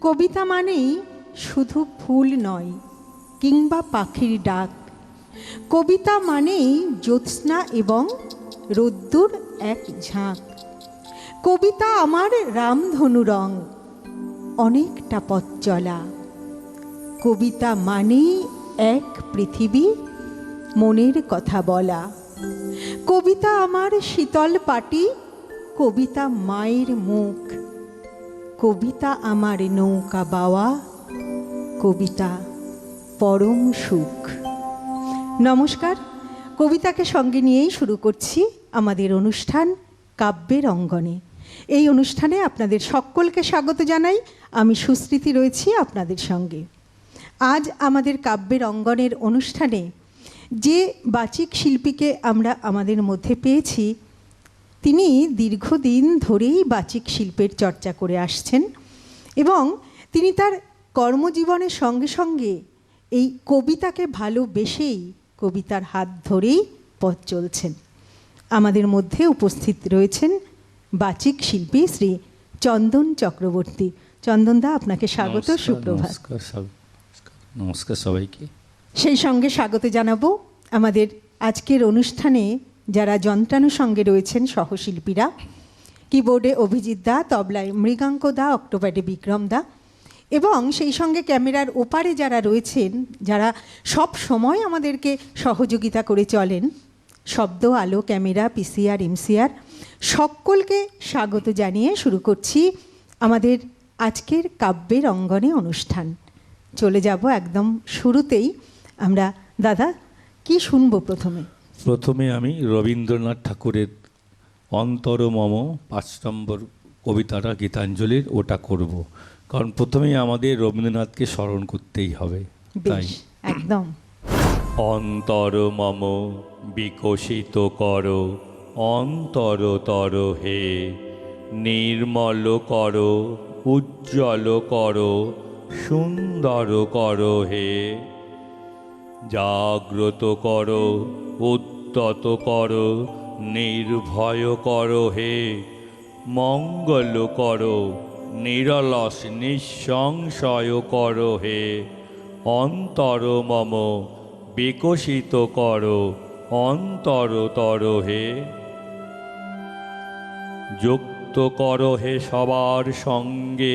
কবিতা মানেই শুধু ফুল নয় কিংবা পাখির ডাক। কবিতা মানেই জ্যোৎস্না এবং রোদ্দুর এক ঝাঁক। কবিতা আমার রামধনু রং, অনেকটা পথ চলা। কবিতা মানেই এক পৃথিবী, মনের কথা বলা। কবিতা আমার শীতল পাটি, কবিতা মায়ের মুখ। কবিতা আমার নৌকা বাওয়া, কবিতা পরম সুখ। নমস্কার, কবিতাকে সঙ্গে নিয়েই শুরু করছি আমাদের অনুষ্ঠান কাব্যের অঙ্গনে। এই অনুষ্ঠানে আপনাদের সকলকে স্বাগত জানাই। আমি সুস্মৃতি রয়েছি আপনাদের সঙ্গে। আজ আমাদের কাব্যের অঙ্গনের অনুষ্ঠানে যে বাচিক শিল্পীকে আমরা আমাদের মধ্যে পেয়েছি, তিনি দীর্ঘদিন ধরেই বাচিক শিল্পের চর্চা করে আসছেন এবং তিনি তার কর্মজীবনের সঙ্গে সঙ্গে এই কবিতাকে ভালোবেসেই কবিতার হাত ধরেই পথ চলছেন। আমাদের মধ্যে উপস্থিত রয়েছেন বাচিক শিল্পী শ্রী চন্দন চক্রবর্তী। চন্দনদা, আপনাকে স্বাগত, সুপ্রভাত। নমস্কার সবাইকে। সেই সঙ্গে স্বাগত জানাবো আমাদের আজকের অনুষ্ঠানে যারা যন্ত্রাণু সঙ্গে রয়েছেন সহশিল্পীরা। কিবোর্ডে অভিজিৎ দা, তবলায় মৃগাঙ্ক দা, অক্টোপ্যাডে বিক্রম দা এবং সেই সঙ্গে ক্যামেরার ওপারে যারা রয়েছেন, যারা সব সময় আমাদেরকে সহযোগিতা করে চলেন, শব্দ, আলো, ক্যামেরা, পিসিআর, এমসিআর, সকলকে স্বাগত জানিয়ে শুরু করছি আমাদের আজকের কাব্যের অঙ্গনে অনুষ্ঠান। চলে যাব একদম শুরুতেই। আমরা দাদা কি শুনবো প্রথমে? আমি রবীন্দ্রনাথ ঠাকুরের অন্তর মম 5 নম্বর কবিতাটা গীতাঞ্জলির, ওটা করব, কারণ প্রথমেই আমাদের রবীন্দ্রনাথকে স্মরণ করতেই হবে। তাই একদম। অন্তর মম বিকশিত কর, অন্তরতর হে, নির্মল কর, উজ্জ্বল কর, সুন্দর কর হে, জাগ্রত কর, উদ্যত কর, নির্ভয় কর হে, মঙ্গল কর, নিরলস নিঃসংশয় কর হে, অন্তর মম বিকশিত কর, অন্তরতর হে, যুক্ত কর হে সবার সঙ্গে,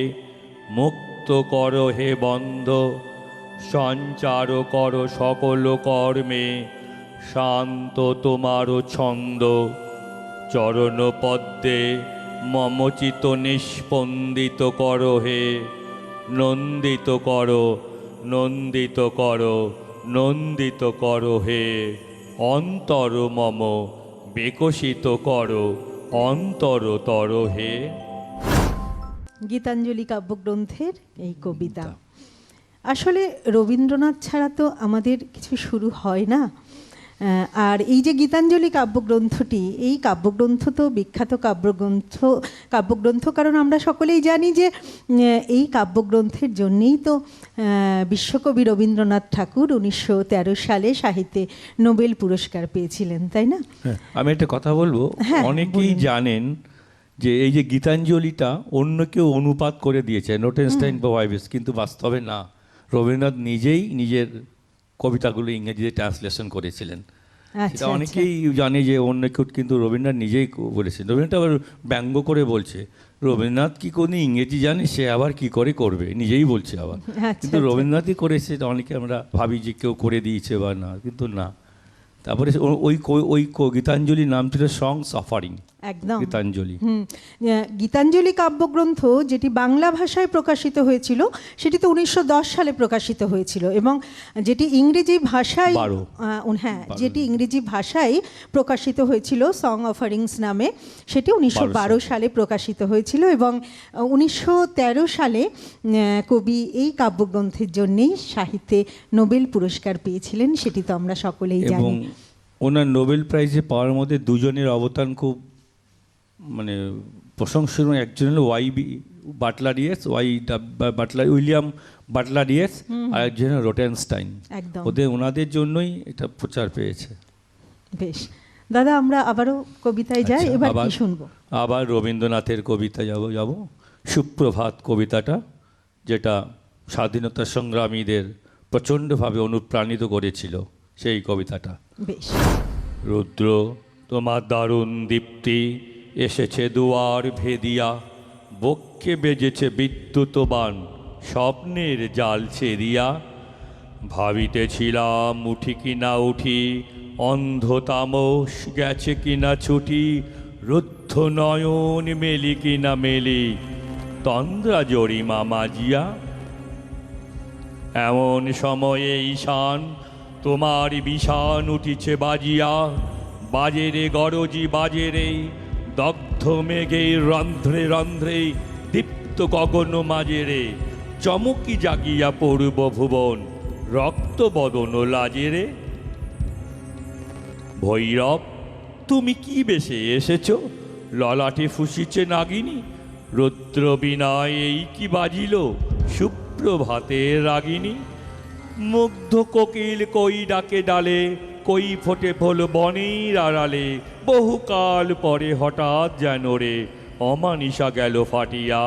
মুক্ত কর হে বন্ধ, সঞ্চার কর সকল কর্মে, শান্ত তোমার ছন্দ, চরণ পদ্মে মমচিত নিস্পন্দিত কর হে, নন্দিত কর, নন্দিত কর, নন্দিত কর হে, অন্তর মম বিকশিত কর, অন্তরতর হে। গীতাঞ্জলি কাব্যগ্রন্থের এই কবিতা। আসলে রবীন্দ্রনাথ ছাড়া তো আমাদের কিছু শুরু হয় না। আর এই যে গীতাঞ্জলি কাব্যগ্রন্থটি, এই কাব্যগ্রন্থ তো বিখ্যাত কাব্যগ্রন্থ কারণ আমরা সকলেই জানি যে এই কাব্যগ্রন্থের জন্যেই তো বিশ্বকবি রবীন্দ্রনাথ ঠাকুর 1913 সালে সাহিত্যে নোবেল পুরস্কার পেয়েছিলেন, তাই না? আমি একটা কথা বলবো, অনেকেই জানেন যে এই যে গীতাঞ্জলিটা অন্য কেউ অনুবাদ করে দিয়েছে, নোটেনস্টাইন বা ওয়াইবেস, কিন্তু বাস্তবে না, রবীন্দ্রনাথ নিজেই নিজের কবিতাগুলো ইংরেজিতে ট্রান্সলেশন করেছিলেন। সেটা অনেকেই জানে যে অন্য কেউ, কিন্তু রবীন্দ্রনাথ নিজেই বলেছেন। রবীন্দ্রনাথ আবার ব্যঙ্গ করে বলছে, রবীন্দ্রনাথ কি কোনো ইংরেজি জানে, সে আবার কি করে করবে, নিজেই বলছে আবার। কিন্তু রবীন্দ্রনাথই করেছে, অনেকে আমরা ভাবি যে কেউ করে দিয়েছে বা না, কিন্তু না। তারপরে ওই গীতাঞ্জলির নাম ছিল সংস অফারিং। একদম গীতাঞ্জলি। গীতাঞ্জলি কাব্যগ্রন্থ যেটি বাংলা ভাষায় প্রকাশিত হয়েছিল সেটি তো 1910 সালে প্রকাশিত হয়েছিল এবং যেটি ইংরেজি ভাষায়, যেটি ইংরেজি ভাষায় প্রকাশিত হয়েছিল সং অফারিংস নামে, সেটি 1912 সালে প্রকাশিত হয়েছিল এবং 1913 সালে কবি এই কাব্যগ্রন্থের জন্যেই সাহিত্যে নোবেল পুরস্কার পেয়েছিলেন, সেটি তো আমরা সকলেই জানি। এবং ওনার নোবেল প্রাইজে পাওয়ার মধ্যে দুজনের অবদান খুব প্রশংসনীয়। একজন হলো উইলিয়াম বাটলার ইয়েটস, আর একজন রোটেনস্টাইন। ওনাদের জন্যই এটা প্রচার পেয়েছে। বেশ দাদা, আমরা আবারও কবিতায় যাই। এবার কি শুনবো? আবার রবীন্দ্রনাথের কবিতা যাব। সুপ্রভাত কবিতাটা যেটা স্বাধীনতা সংগ্রামীদের প্রচণ্ডভাবে অনুপ্রাণিত করেছিল সেই কবিতাটা। বেশ। রুদ্র তোমার দারুণ দীপ্তি এসেছে দুয়ার ভেদিয়া, বক্ষে বেজেছে বিদ্যুৎবান স্বপ্নের জাল ছেড়িয়া। ভাবিতেছিলাম উঠি কিনা উঠি, অন্ধ তামস গেছে কিনা ছুটি, রুদ্ধ নয়ন মেলি কিনা মেলি, তন্দ্রা জরিমা মাজিয়া। এমন সময়ে ঈশান তোমার বিষান উঠিছে বাজিয়া, বাজেরে গরজি বাজেরে, দগ্ধ মেঘে রন্ধ্রে রন্ধ্রে দীপ্ত গগন মাঝেরে, চমকি জাগিয়া পড়ব ভুবন রক্ত বদন লাজেরে। ভৈরব তুমি কি বেশে এসেছ, ললাটে ফুসিছে নাগিনী, রুদ্র বিনায় এই কি বাজিল সুপ্রভাতের রাগিনী। মুগ্ধ কোকিল কই ডাকে ডালে, কই ফোটে ফুল বনের আড়ালে, বহুকাল পরে হঠাৎ যেন রে অমানিসা গেল ফাটিয়া।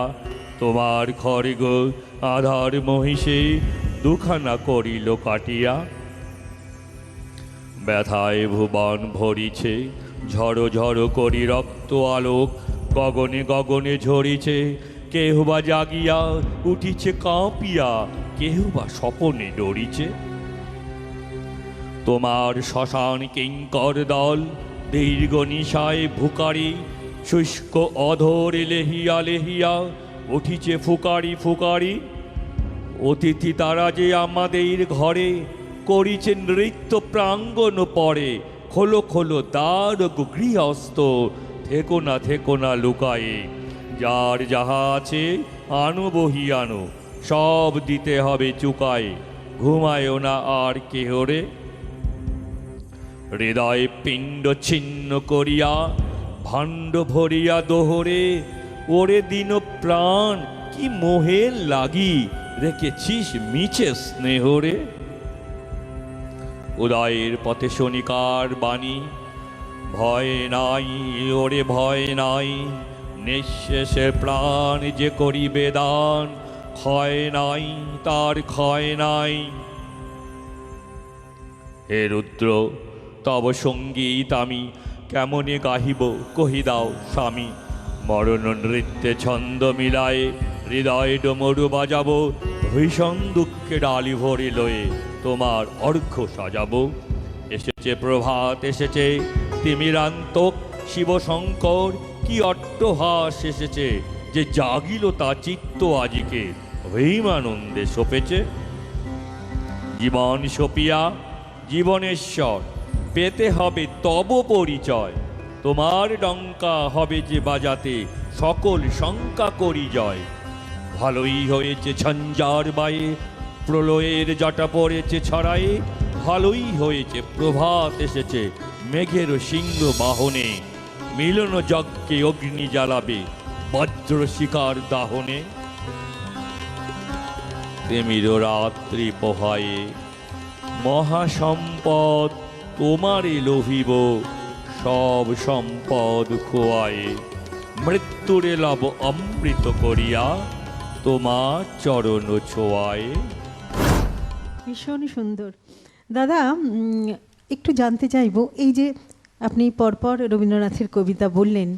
তোমার খড়গ আধার মহিষে দুখানা করিল কাটিয়া। ব্যথায় ভুবন ভরিছে ঝড়ো ঝড়ো করি রক্ত আলোক, গগনে গগনে ঝরিছে, কেহ বা জাগিয়া উঠিছে কাঁপিয়া, কেহ বা স্বপনে ডরিছে। তোমার শ্মশান কিঙ্কর দল দীর্ঘ নিশায় ভুকারি, শুষ্ক অধর লেহিয়া লেহিয়া উঠিছে ফুকারি ফুকারি। অতিথি তারা যে আমাদের ঘরে করিছে নৃত্য প্রাঙ্গণ পরে, খোলো খোলো দ্বার গৃহস্থ, থেকো না লুকায়ে। যার যাহা আছে আনো বহি আনো, সব দিতে হবে চুকায়, ঘুমায়ও না আর কেহরে। হৃদয় পিণ্ড ছিন্ন করিয়া ভাণ্ড ভরিয়া দোহরে, ওরে দিন প্রাণ কি মোহের লাগি রেখেছিস মিছে স্নেহরে। উদয়ের পথে শনিকার বাণী, ভয় নাই ওরে ভয় নাই, নিঃশেষে প্রাণ যে করিবে দান, ক্ষয় নাই তার ক্ষয় নাই। হে রুদ্র তব সঙ্গীত আমি কেমনে গাহিব কহি দাও স্বামী। মরণ নৃত্যে ছন্দ মিলায়ে হৃদয় ডমরু বাজাবো, ভীষণ দুঃখে ডালি ভরে লয়ে তোমার অর্ঘ্য সাজাবো। এসেছে প্রভাত এসেছে তিমিরান্তক শিবশঙ্কর, কি অট্টহাস এসেছে যে জাগিল তা চিত্ত আজিকে ভীমানন্দে সপেছে। জীবন সপিয়া জীবনেশ্বর পেতে হবে তব পরিচয়, তোমার ডঙ্কা হবে যে বাজাতে সকল শঙ্কা করি জয়। ভালোই হয়েছে ঝঞ্ঝার বায়ে প্রলয়ের জটা পড়েছে ছড়ায়ে, ভালোই হয়েছে প্রভাত এসেছে মেঘের সিংহ বাহনে, মিলন যজ্ঞে অগ্নি জ্বালাবে বজ্র শিকার দাহনে। তেমির রাত্রি পোহায়ে মহাসম্পদ তোমারে লোভিব, সব সম্পদ খোয়ায়ে মৃত্যুরে লব অমৃত করিয়া, তোমার চরণ ছোঁয়ায়ে। ভীষণ সুন্দর। দাদা একটু জানতে চাইবো, এই যে আপনি পরপর রবীন্দ্রনাথের কবিতা বললেন,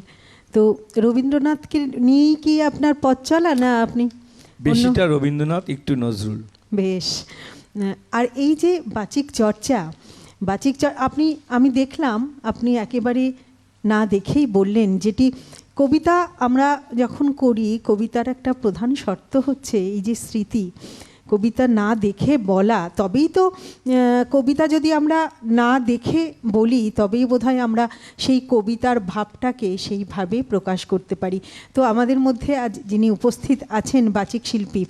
তো রবীন্দ্রনাথকে নিয়েই কি আপনার পথ চলা, না আপনি বেশিটা রবীন্দ্রনাথ একটু নজরুল? বেশ। আর এই যে বাচিক চর্চা, আপনি, আমি দেখলাম আপনি একেবারে না দেখেই বললেন, যেটি কবিতা আমরা যখন করি, কবিতার একটা প্রধান শর্ত হচ্ছে এই যে স্মৃতি। কবিতা না দেখে বলা, তবেই তো কবিতা যদি আমরা না দেখে বলি তবেই বোধহয় আমরা সেই কবিতার ভাবটাকে সেইভাবে প্রকাশ করতে পারি। তো আমাদের মধ্যে আজ যিনি উপস্থিত আছেন বাচিক শিল্পী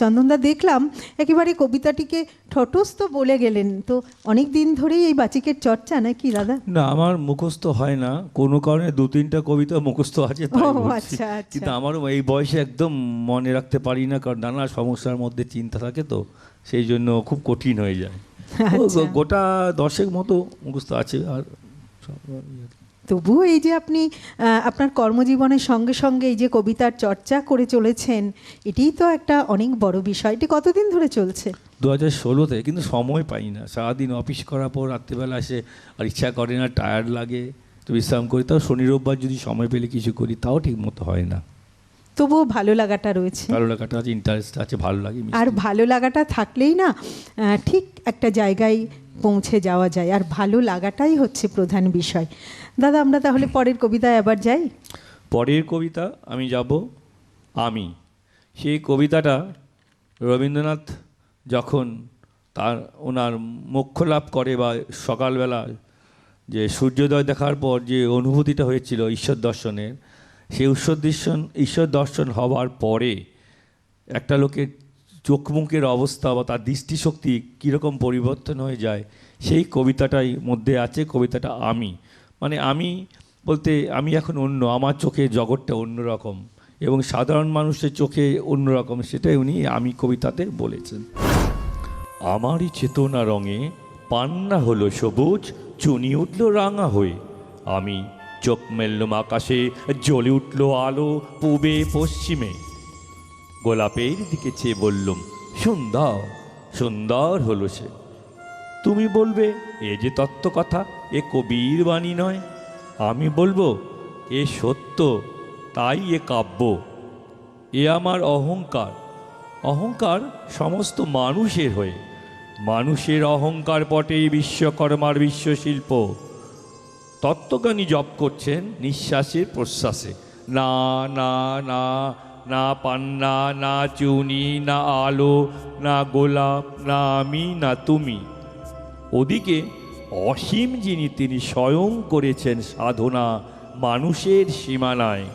চন্দনদা দেখলাম একেবারে কবিতাটিকে ঠটস্থ বলে গেলেন। তো অনেক দিন ধরেই এই বাচিকের চর্চা নাকি দাদা? না, আমার মুখস্থ হয় না, কোনো কারণে 2-3টা কবিতা মুখস্থ আছে তাই বলছি। আচ্ছা। কিন্তু আমারও এই বয়সে একদম মনে রাখতে পারি না, কারণ নানা সমস্যার মধ্যে চিন্তা থাকে, তো সেই জন্য খুব কঠিন হয়ে যায়। গোটা 10 মতো মুখস্থ আছে। আর তবুও এই যে আপনি আপনার কর্মজীবনের সঙ্গে সঙ্গে এই যে কবিতার চর্চা করে চলেছেন, এটিই তো একটা অনেক বড় বিষয়। এটি কতদিন ধরে চলছে? 2016-তে, কিন্তু সময় পাই না। সারাদিন অফিস করার পর রাত্রিবেলা এসে আর ইচ্ছা করে না, টায়ার্ড লাগে, তো বিশ্রাম করি। তাও শনি রোববার যদি সময় পেলে কিছু করি, তাও ঠিক মতো হয় না। তবুও ভালো লাগাটা রয়েছে, ভালো লাগাটা আছে, ইন্টারেস্ট আছে, ভালো লাগে। আর ভালো লাগাটা থাকলেই না ঠিক একটা জায়গায় পৌঁছে যাওয়া যায়, আর ভালো লাগাটাই হচ্ছে প্রধান বিষয়। দাদা, আমরা তাহলে পরের কবিতায় আবার যাই। পরের কবিতা আমি যাব আমি। সেই কবিতাটা রবীন্দ্রনাথ যখন ওনার মোক্ষ লাভ করে, বা সকালবেলা যে সূর্যোদয় দেখার পর যে অনুভূতিটা হয়েছিল ঈশ্বর দর্শনের, সেই ঈশ্বর দর্শন হওয়ার পরে একটা লোকের চোখ মুখের অবস্থা বা তার দৃষ্টিশক্তি কীরকম পরিবর্তন হয়ে যায়, সেই কবিতাটাই মধ্যে আছে। কবিতাটা আমি, মানে আমি বলতে আমি এখন অন্য, আমার চোখে জগৎটা অন্যরকম এবং সাধারণ মানুষের চোখে অন্যরকম, সেটাই উনি আমি কবিতাতে বলেছেন। আমারই চেতনা রঙে পান্না হলো সবুজ, চুনি উঠল রাঙা হয়ে। আমি চোখ মেললাম আকাশে, জ্বলে উঠল আলো পূবে পশ্চিমে। গোলাপের দিকে চেয়ে বললুম, সুন্দর সুন্দর হলো সে। তুমি বলবে, এ যে তত্ত্ব কথা, এ কবির বাণী নয়। আমি বলবো, এ সত্য, তাই এ কাব্য। এ আমার অহংকার, অহংকার সমস্ত মানুষের হয়ে। মানুষের অহংকার পটেই বিশ্বকর্মার বিশ্বশিল্প। তত্ত্বজ্ঞানী জপ করছেন নিঃশ্বাসে প্রশ্বাসে, না না না, না পান্না, না চুনি, না আলো, না গোলাপ, না আমি, না তুমি। ওদিকে অসীম যিনি, তিনি স্বয়ং করেছেন সাধনা মানুষের সীমানায়,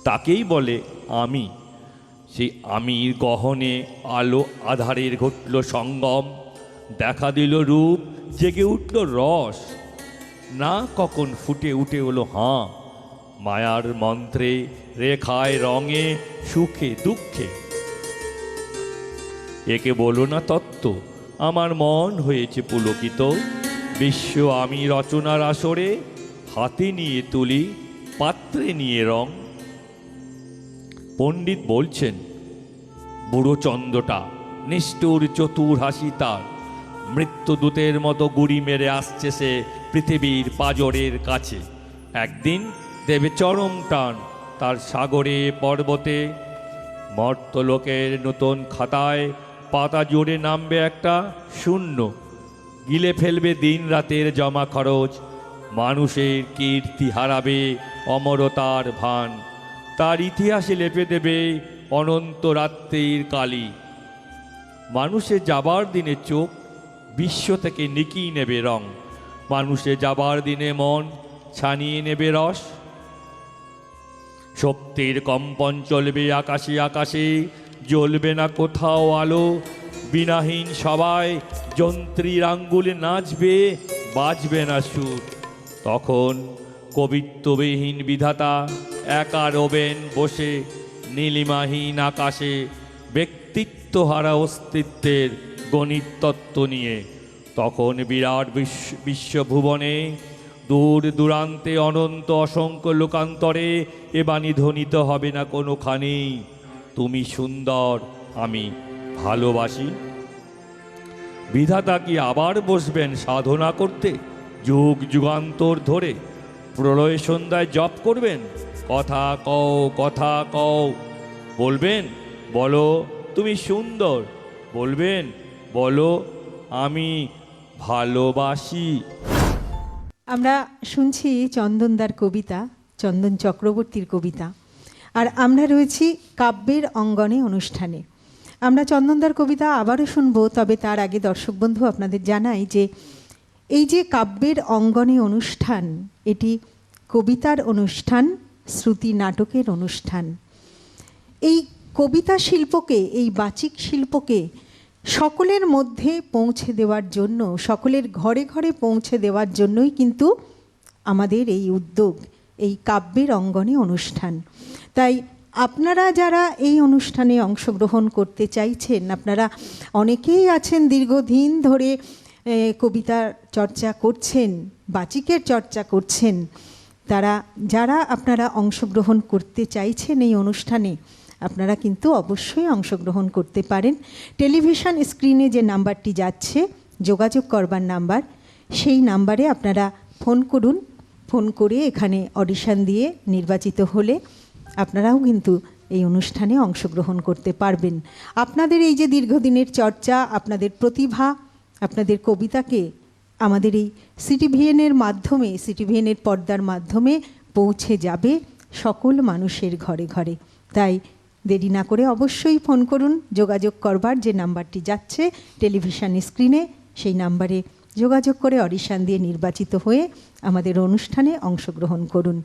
তাকেই বলে আমি। সেই আমির গহনে আলো আধারের ঘটল সঙ্গম, দেখা দিল রূপ, জেগে উঠল রস। না কখন ফুটে উঠে হলো হাঁ, মায়ার মন্ত্রে, রেখায়, রঙে, সুখে দুঃখে। একে বলো না তত্ত্ব, আমার মন হয়েছে পুলকিত। বিশ্ব আমি রচনার আসরে, হাতে নিয়ে তুলি, পাত্রে নিয়ে রং। পণ্ডিত বলছেন, বুড়ো চন্দ্রটা নিষ্ঠুর চতুর হাসি তার, মৃত্যুদূতের মতো গুড়ি মেরে আসছে সে পৃথিবীর পাজরের কাছে। একদিন দেবে চরম টান তার সাগরে পর্বতে। মর্তলোকের নতুন খাতায় পাতা জুড়ে নামবে একটা শূন্য, গিলে ফেলবে দিন রাতের জমা খরচ। মানুষের কীর্তি হারাবে অমরতার ভান, তার ইতিহাসে লেপে দেবে অনন্ত রাত্রির কালি। মানুষের যাবার দিনে চোখ বিশ্ব থেকে নিকিয়ে নেবে রং, মানুষের যাবার দিনে মন ছানিয়ে নেবে রস। শক্তির কম্পন চলবে আকাশে আকাশে, জ্বলবে না কোথাও আলো। বিনাহীন সবাই যন্ত্রীর আঙ্গুলে নাচবে, বাজবে না সুর। তখন কবিত্ববিহীন বিধাতা একা রবেন বসে নীলিমাহীন আকাশে, ব্যক্তিত্বহারা অস্তিত্বের গণিত তত্ত্ব নিয়ে। তখন বিরাট বিশ্বভুবনে দূর দূরান্তে অনন্ত অসংখ্য লোকান্তরে এ বাণী ধ্বনিত হবে না কোনোখানি, তুমি সুন্দর, আমি ভালোবাসি। বিধাতা কি আবার বসবেন সাধনা করতে যুগ যুগান্তর ধরে? প্রলয় সন্ধ্যায় জপ করবেন, কথা কও কথা কও। বলবেন, বলো তুমি সুন্দর। বলবেন, বলো আমি ভালোবাসি। আমরা শুনছি চন্দনদার কবিতা, চন্দন চক্রবর্তীর কবিতা, আর আমরা রয়েছি কাব্যের অঙ্গনে অনুষ্ঠানে। আমরা চন্দনদার কবিতা আবারও শুনবো, তবে তার আগে দর্শক বন্ধু আপনাদের জানাই যে এই যে কাব্যের অঙ্গনে অনুষ্ঠান, এটি কবিতার অনুষ্ঠান, শ্রুতি নাটকের অনুষ্ঠান। এই কবিতা শিল্পকে, এই বাচিক শিল্পকে সকলের মধ্যে পৌঁছে দেওয়ার জন্য, সকলের ঘরে ঘরে পৌঁছে দেওয়ার জন্যই কিন্তু আমাদের এই উদ্যোগ, এই কাব্যের অঙ্গনে অনুষ্ঠান। তাই আপনারা যারা এই অনুষ্ঠানে অংশগ্রহণ করতে চাইছেন, আপনারা অনেকেই আছেন দীর্ঘদিন ধরে কবিতার চর্চা করছেন, বাচিকের চর্চা করছেন, যারা আপনারা অংশগ্রহণ করতে চাইছেন এই অনুষ্ঠানে, আপনারা কিন্তু অবশ্যই অংশগ্রহণ করতে পারেন। টেলিভিশন স্ক্রিনে যে নাম্বারটি যাচ্ছে যোগাযোগ করবার নাম্বার, সেই নাম্বারে আপনারা ফোন করুন। ফোন করে এখানে অডিশন দিয়ে নির্বাচিত হলে আপনারাও কিন্তু এই অনুষ্ঠানে অংশগ্রহণ করতে পারবেন। আপনাদের এই যে দীর্ঘদিনের চর্চা, আপনাদের প্রতিভা, আপনাদের কবিতাকে আমাদের এই সিটিভিএনের মাধ্যমে, সিটিভিএনের পর্দার মাধ্যমে পৌঁছে যাবে সকল মানুষের ঘরে ঘরে। তাই দেরি না করে অবশ্যই ফোন করুন। যোগাযোগ করবার যে নাম্বারটি যাচ্ছে টেলিভিশন স্ক্রিনে, সেই নাম্বারে যোগাযোগ করে অডিশন দিয়ে নির্বাচিত হয়ে আমাদের অনুষ্ঠানে অংশগ্রহণ করুন।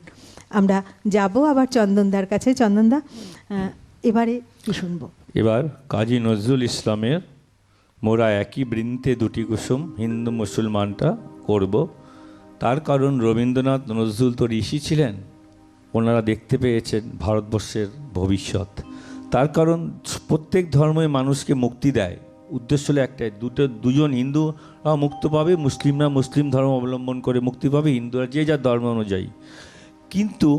আমরা যাব আবার চন্দনদার কাছে। চন্দনদা, এবারে কি শুনবো? এবার কাজী নজরুল ইসলামের মোরা একই বৃন্তে দুটি কুসুম হিন্দু মুসলমানটা করব। তার কারণ রবীন্দ্রনাথ নজরুল তো ঋষি ছিলেন, ওনারা দেখতে পেয়েছেন ভারতবর্ষের ভবিষ্যৎ। তার কারণ প্রত্যেক ধর্মই মানুষকে মুক্তি দেয়, উদ্দেশ্য হলো একটাই, দুজন হিন্দুরা মুক্ত পাবে, মুসলিমরা মুসলিম ধর্ম অবলম্বন করে মুক্তি পাবে, হিন্দুরা যে যার ধর্ম অনুযায়ী। কিন্তু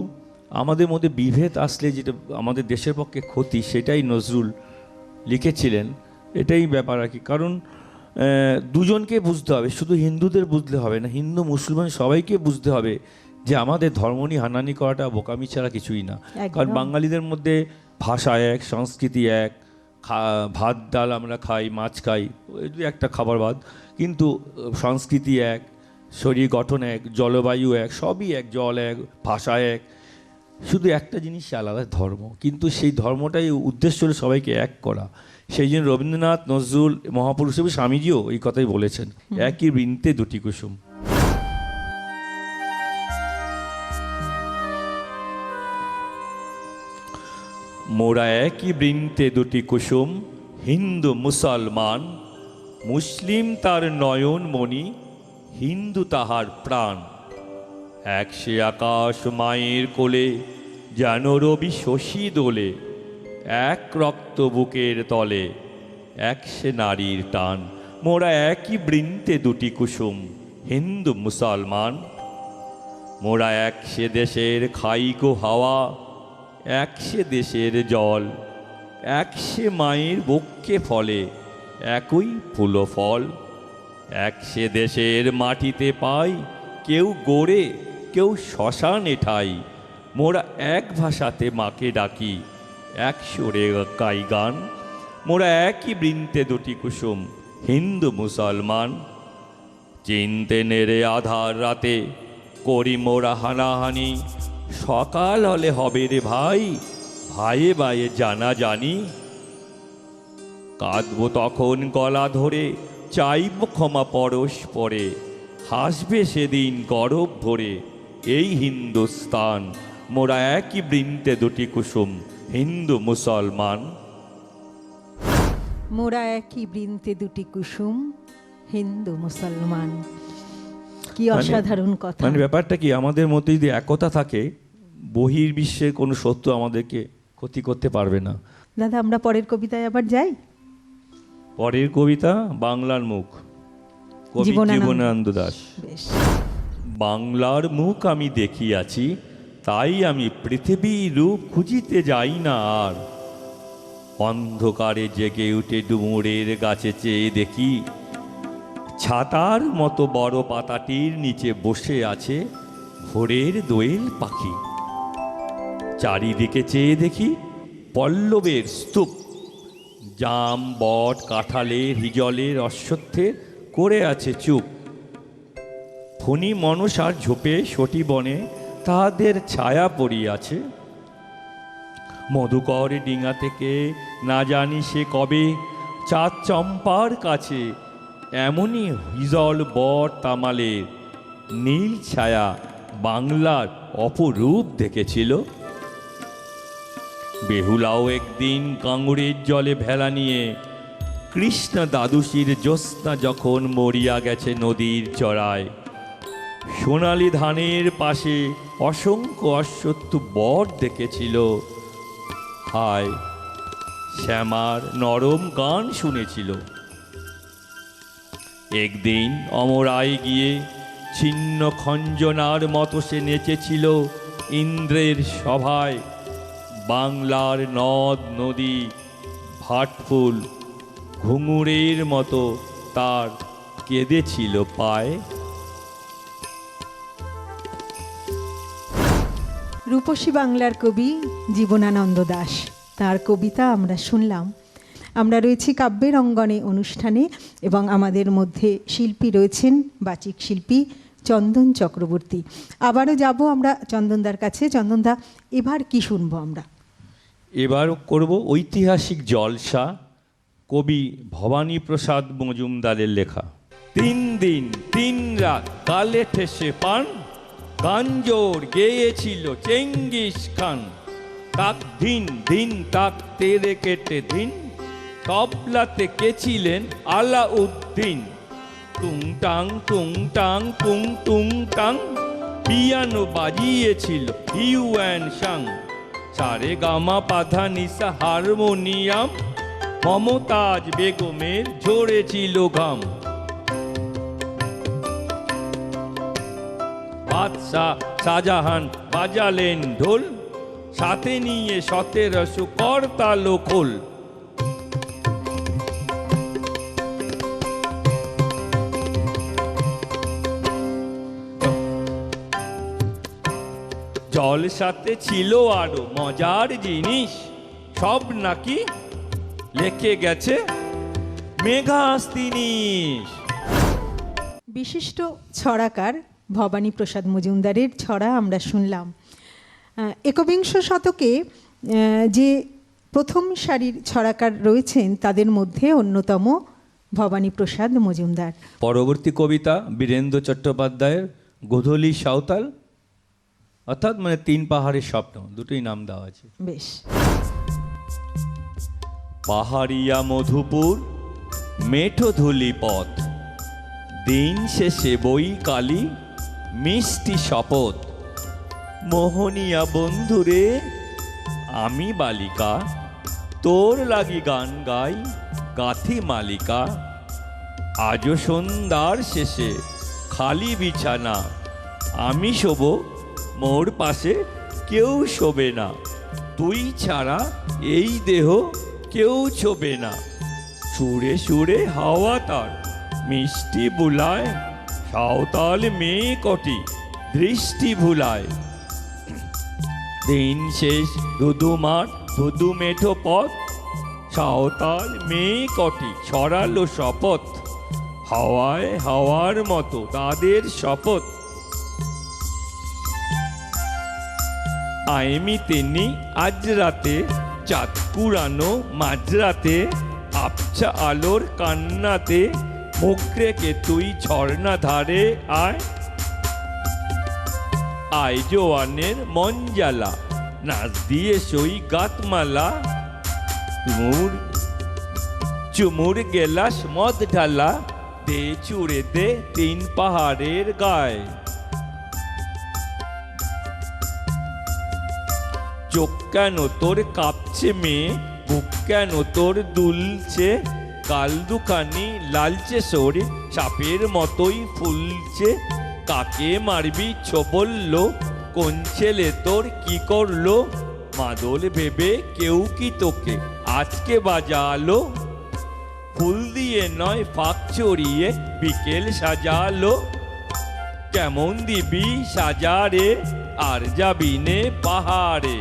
আমাদের মধ্যে বিভেদ আসলে যেটা আমাদের দেশের পক্ষে ক্ষতি, সেটাই নজরুল লিখেছিলেন। এটাই ব্যাপার আর কি। কারণ দুজনকে বুঝতে হবে, শুধু হিন্দুদের বুঝলে হবে না, হিন্দু মুসলমান সবাইকে বুঝতে হবে যে আমাদের ধর্ম নিয়ে হানাহানি করাটা বোকামি ছাড়া কিছুই না। কারণ বাঙালিদের মধ্যে ভাষা এক, সংস্কৃতি এক, ভাত ডাল আমরা খাই, মাছ খাই, একটা খাবার বাদ, কিন্তু সংস্কৃতি এক, শরীর গঠন এক, জলবায়ু এক, সবই এক, জল এক, ভাষা এক, শুধু একটা জিনিস আলাদা, ধর্ম। কিন্তু সেই ধর্মটাই উদ্দেশ্য হলো সবাইকে এক করা। সেই জন্য রবীন্দ্রনাথ, নজরুল, মহাপুরুষ হিসেবে স্বামীজিও এই কথাই বলেছেন, একই বৃন্তে দুটি কুসুম। মোরা একই বৃন্তে দুটি কুসুম হিন্দু মুসলমান, মুসলিম তার নয়ন মণি, হিন্দু তাহার প্রাণ। এক সে আকাশ মায়ের কোলে, যেন রবি শশী দোলে, এক রক্ত বুকের তলে, এক সে নারীর টান। মোরা একই বৃন্তে দুটি কুসুম হিন্দু মুসলমান, মোরা এক সে দেশের খাইকো হাওয়া, এক সে দেশের জল, এক সে মায়ের বক্ষে ফলে, একই ফুল ফল। এক সে দেশের মাটিতে পাই, কেউ গড়ে কেউ শ্মশানে ঠাই, মোরা এক ভাষাতে মাকে ডাকি, এক সুরে গাই গান। মোরা একই বৃন্তে দুটি কুসুম হিন্দু মুসলমান, চিনতে নেড়ে আধার রাতে করি মোরা হানাহানি, সকাল হলে হবে রে ভাই, ভাইয়ে ভাইয়ে জানা জানি। কাঁদবো তখন গলা ধরে, চাইব ক্ষমা পরস্পরে, হাসবে সেদিন গরব ভরে এই হিন্দুস্তান। মোরা একই বৃন্তে দুটি কুসুম হিন্দু মুসলমান। মোরা একই বৃন্তে দুটি কুসুম হিন্দু মুসলমান। কি অসাধারণ কথা! মানে ব্যাপারটা কি, আমাদের মধ্যে যদি একতা থাকে, বহির্বিশ্বের কোনো শত্রু আমাদেরকে ক্ষতি করতে পারবে না। দাদা, আমরা পরের কবিতায় আবার যাই। পরের কবিতা বাংলার মুখ, কবি জীবনানন্দ দাশ। বাংলার মুখ আমি দেখিয়াছি, তাই আমি পৃথিবীর রূপ খুঁজিতে যাই না আর। অন্ধকারে জেগে উঠে ডুমুরের গাছে চেয়ে দেখি, ছাতার মতো বড় পাতাটির নিচে বসে আছে ভোরের দোয়েল পাখি। চারিদিকে চেয়ে দেখি পল্লবের স্তূপ, জাম, বট, কাঁঠালের, হিজলের, অশ্বত্থের করে আছে চুপ। ফণি মনসার ঝোপে সটি বনে তাহাদের ছায়া পড়িয়াছে। মধুকর ডিঙা থেকে না জানি সে কবে চাঁদ চম্পার কাছে এমনই হিজল, বট, তামালের নীল ছায়া বাংলার অপরূপ দেখেছিল। বেহুলাও একদিন কাঙুরের জলে ভেলা নিয়ে, কৃষ্ণ দ্বাদশীর জ্যোৎস্না যখন মরিয়া গেছে নদীর চড়ায়, সোনালি ধানের পাশে অসংখ্য অশ্বত্থ বট দেখেছিল। হায়, শ্যামার নরম গান শুনেছিল। একদিন অমরায় গিয়ে ছিন্ন খঞ্জনার মতো সে নেচেছিল ইন্দ্রের সভায়। বাংলার নদ নদী ভাটফুল ঘুঙুরের মতো তার কেঁদেছিল পায়। রূপসী বাংলার কবি জীবনানন্দ দাশ, তার কবিতা আমরা শুনলাম। আমরা রয়েছি কাব্যের অঙ্গনে অনুষ্ঠানে এবং আমাদের মধ্যে শিল্পী রয়েছেন বাচিক শিল্পী চন্দন চক্রবর্তী। আবারও যাব আমরা চন্দনদার কাছে। চন্দনদা, এবার কি শুনবো আমরা? এবার করব ঐতিহাসিক জলসা, কবি ভবানী প্রসাদ মজুমদারের লেখা। 3 দিন 3 রাত কালে ঠেসে পান, গাঞ্জোর গেয়েছিল চেঙ্গিস খান। তাক দিন দিন তাক তেরে কেটে দিন, তবলাতে কে ছিলেন আলাউদ্দিন। টুং টাং টুং টাং টুং টুং টাং, পিয়ানো বাজিয়েছিল হিউয়ান সাং। সারে গামা পাধা নিসা হারমোনিয়াম, মমতাজ বেগমের ঝরেছিল ঘাম। বাদশাহ শাহজাহান বাজালেন ঢোল, সাথে নিয়ে 1700 করতালো খোল। জলসাতে ছিল আরো মজার জিনিস, সব নাকি লেখে গেছে মেঘাস্তিনিস। বিশিষ্ট ছড়াকার ভবানী প্রসাদ মজুমদারের ছড়া আমরা শুনলাম। একবিংশ শতকে যে প্রথম সারির ছড়াকার রয়েছেন তাদের মধ্যে অন্যতম ভবানী প্রসাদ মজুমদার। পরবর্তী কবিতা বীরেন্দ্র চট্টোপাধ্যায়ের গোধূলি সাঁওতাল, অর্থাৎ মানে 3 পাহাড়ের স্বপ্ন, দুটোই নাম দেওয়া আছে। বেশ। পাহাড়িয়া মধুপুর মেঠো ধুলি পথ, দিন শেষে বই কালি মিষ্টি শপথ। মোহনিয়া বন্ধুরে আমি বালিকা, তোর লাগি গান গাই গাথি মালিকা। আজও সন্ধ্যার শেষে খালি বিছানা, আমি শোব মোর পাশে কেউ শোবে না। তুই ছাড়া এই দেহ কেউ ছোবে না। সুরে সুরে হাওয়া তার মিষ্টি বুলায়, সাঁওতাল মেয়ে কটি দৃষ্টি ভুলায়। দিন শেষ ধুধু মাঠ ধুধু মেঠো পথ, সাঁওতাল মেয়ে কটি ছড়ালো শপথ। হাওয়ায় হাওয়ার মতো তাদের শপথ। আইমি তেনি আজ রাতে চাঁদ কুড়ানো মাঝরাতে, আবছা আলোর কান্নাতে মুখ রেখে তুই ঝর্ণা ধারে আয়। আয় জোয়ানের মন জ্বালা, নাচ দিয়ে সই গাতমালা। চুমুর গেলাস মদ ঢালা, দে চুড়ে দে 3 পাহাড়ের গায়ে। চোখ কেন তোর কাঁপছে মেয়ে, বুক কেন তোর দুলছে। কাল দুখানি লালচে শরীর সাপের মতোই ফুলছে। কাকে মারবি ছোবলল, কোন ছেলে তোর কি করলো। মাদল ভেবে কেউ কি তোকে আজকে বাজালো। ফুল দিয়ে নয় ফাঁক চড়িয়ে বিকেল সাজালো। কেমন দিবি সাজারে আর যাবি নে পাহাড়ে।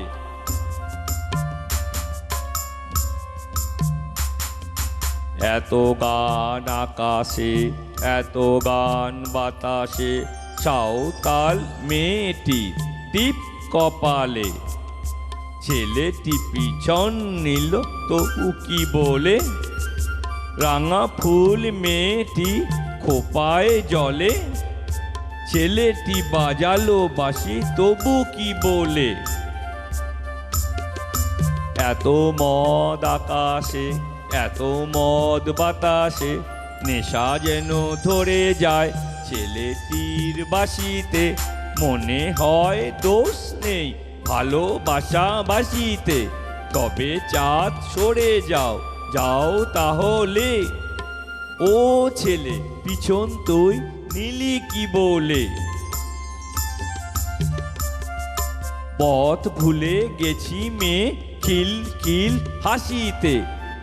এত গান আকাশে এত গান বাতাসে, সাঁওতাল মেয়েটি টিপ কপালে। ছেলেটি পিছন নিল তবু কি বলে, রাঙা ফুল মেয়েটি খোপায় জলে। ছেলেটি বাজালো বাঁশি তবু কি বলে। এত মদ আকাশে এত মদ বাতাসে, নেশা যেন ধরে যায় ছেলেটির বাঁশিতে। মনে হয় দোষ নেই ভালোবাসা বাঁশিতে। তবে চাঁদ সরে যাও যাও তাহলে, ও ছেলে পিছন তুই নিলি কি বলে, পথ ভুলে গেছি মেয়ে খিল খিল হাসিতে,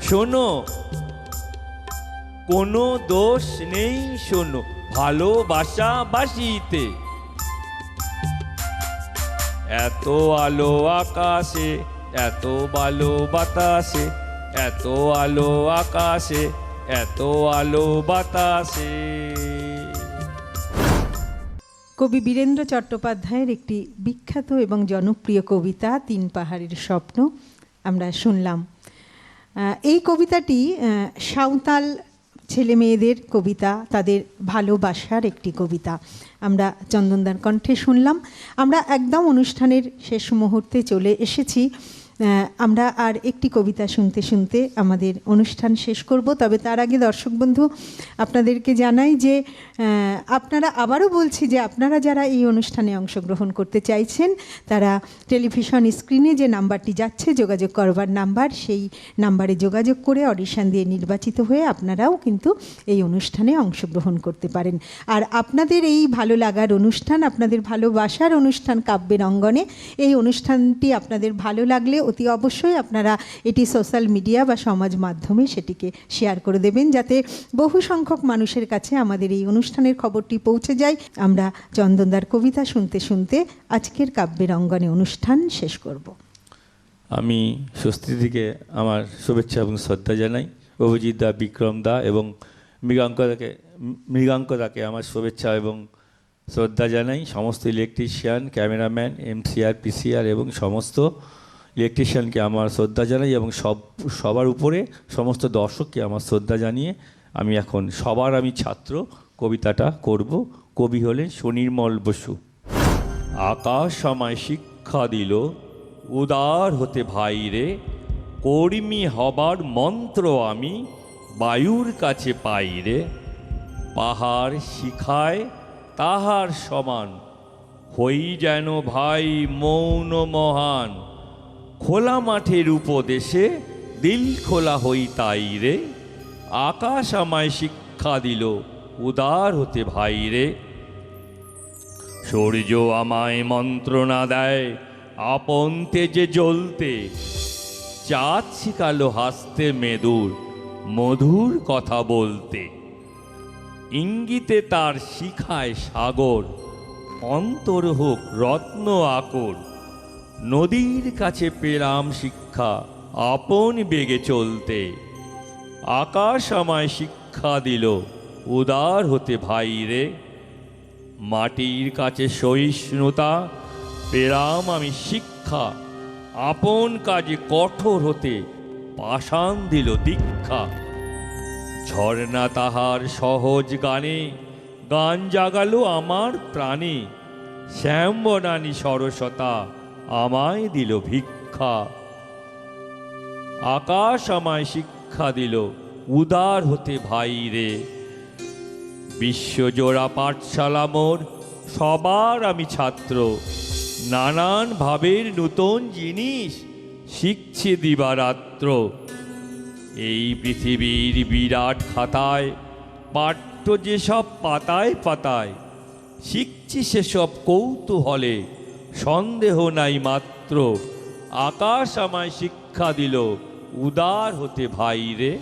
শোনো কোনো দোষ নেই শোনো ভালোবাসা বাসিতে। এত আলো আকাশে এত ভালো বাতাসে, এত আলো আকাশে এত আলো বাতাসে। কবি বীরেন্দ্র চট্টোপাধ্যায়ের একটি বিখ্যাত এবং জনপ্রিয় কবিতা তিন পাহাড়ের স্বপ্ন আমরা শুনলাম। এই কবিতাটি সাঁওতাল ছেলে মেয়েদের কবিতা, তাদের ভালোবাসার একটি কবিতা আমরা চন্দনদার কণ্ঠে শুনলাম। আমরা একদম অনুষ্ঠানের শেষ মুহূর্তে চলে এসেছি। আমরা আর একটি কবিতা শুনতে শুনতে আমাদের অনুষ্ঠান শেষ করব। তবে তার আগে দর্শক বন্ধু আপনাদেরকে জানাই যে আপনারা, আবারও বলছি যে আপনারা যারা এই অনুষ্ঠানে অংশগ্রহণ করতে চাইছেন তারা টেলিভিশন স্ক্রিনে যে নাম্বারটি যাচ্ছে যোগাযোগ করবার নাম্বার, সেই নাম্বারে যোগাযোগ করে অডিশন দিয়ে নির্বাচিত হয়ে আপনারাও কিন্তু এই অনুষ্ঠানে অংশগ্রহণ করতে পারেন। আর আপনাদের এই ভালো লাগার অনুষ্ঠান, আপনাদের ভালোবাসার অনুষ্ঠান কাব্যের অঙ্গনে, এই অনুষ্ঠানটি আপনাদের ভালো লাগলে অতি অবশ্যই আপনারা এটি সোশ্যাল মিডিয়া বা সমাজ মাধ্যমে সেটিকে শেয়ার করে দেবেন, যাতে বহু সংখ্যক মানুষের কাছে আমাদের এই অনুষ্ঠানের খবরটি পৌঁছে যায়। আমরা চন্দনদার কবিতা শুনতে শুনতে আজকের কাব্যের অঙ্গনে অনুষ্ঠান শেষ করব। আমি স্বস্তিদিকে আমার শুভেচ্ছা এবং শ্রদ্ধা জানাই। অভিজিৎ দা, বিক্রম দা এবং মৃগাঙ্কদাকে আমার শুভেচ্ছা এবং শ্রদ্ধা জানাই। সমস্ত ইলেকট্রিশিয়ান, ক্যামেরাম্যান, এমসিআর, পিসিআর এবং সমস্ত ইলেকট্রিশিয়ানকে আমার শ্রদ্ধা জানাই এবং সবার উপরে সমস্ত দর্শককে আমার শ্রদ্ধা জানিয়ে আমি এখন সবার আমি ছাত্র কবিতাটা করব। কবি হলেন সুনির্মল বসু। আকাশ আমায় শিক্ষা দিল উদার হতে ভাইরে, কর্মী হবার মন্ত্র আমি বায়ুর কাছে পাইরে। পাহাড় শিখায় তাহার সমান, হই যেন ভাই মৌন মহান। খোলা মাঠের উপদেশে দিল খোলা হই তাই রে, আকাশ আমায় শিক্ষা দিল উদার হতে ভাইরে। সূর্য আমায় মন্ত্রণা দেয় আপন তেজে জ্বলতে, চাঁদ শিখালো হাসতে মেদুর মধুর কথা বলতে। ইঙ্গিতে তার শিখায় সাগর, অন্তর হোক রত্ন আকর। নদীর কাছে পেলাম শিক্ষা আপন বেগে চলতে, আকাশ আমায় শিক্ষা দিল উদার হতে ভাইরে। মাটির কাছে সহিষ্ণুতা পেলাম আমি শিক্ষা, আপন কাজে কঠোর হতে পাষাণ দিল দীক্ষা। ঝর্ণা তাহার সহজ গানে গান জাগালো আমার প্রাণে, শ্যামবনানী সরসতা আমায় দিল ভিক্ষা। আকাশ আমায় শিক্ষা দিল উদার হতে ভাইরে। বিশ্বজোড়া পাঠশালা মোর, সবার আমি ছাত্র। নানান ভাবের নূতন জিনিস শিখছি দিবারাত্র। এই পৃথিবীর বিরাট খাতায় পাঠ্য যেসব পাতায় পাতায়, শিখছি সেসব কৌতূহলে সন্দেহ নাই মাত্র। আকাশ আমায় শিক্ষা দিল উদার হতে ভাইরে।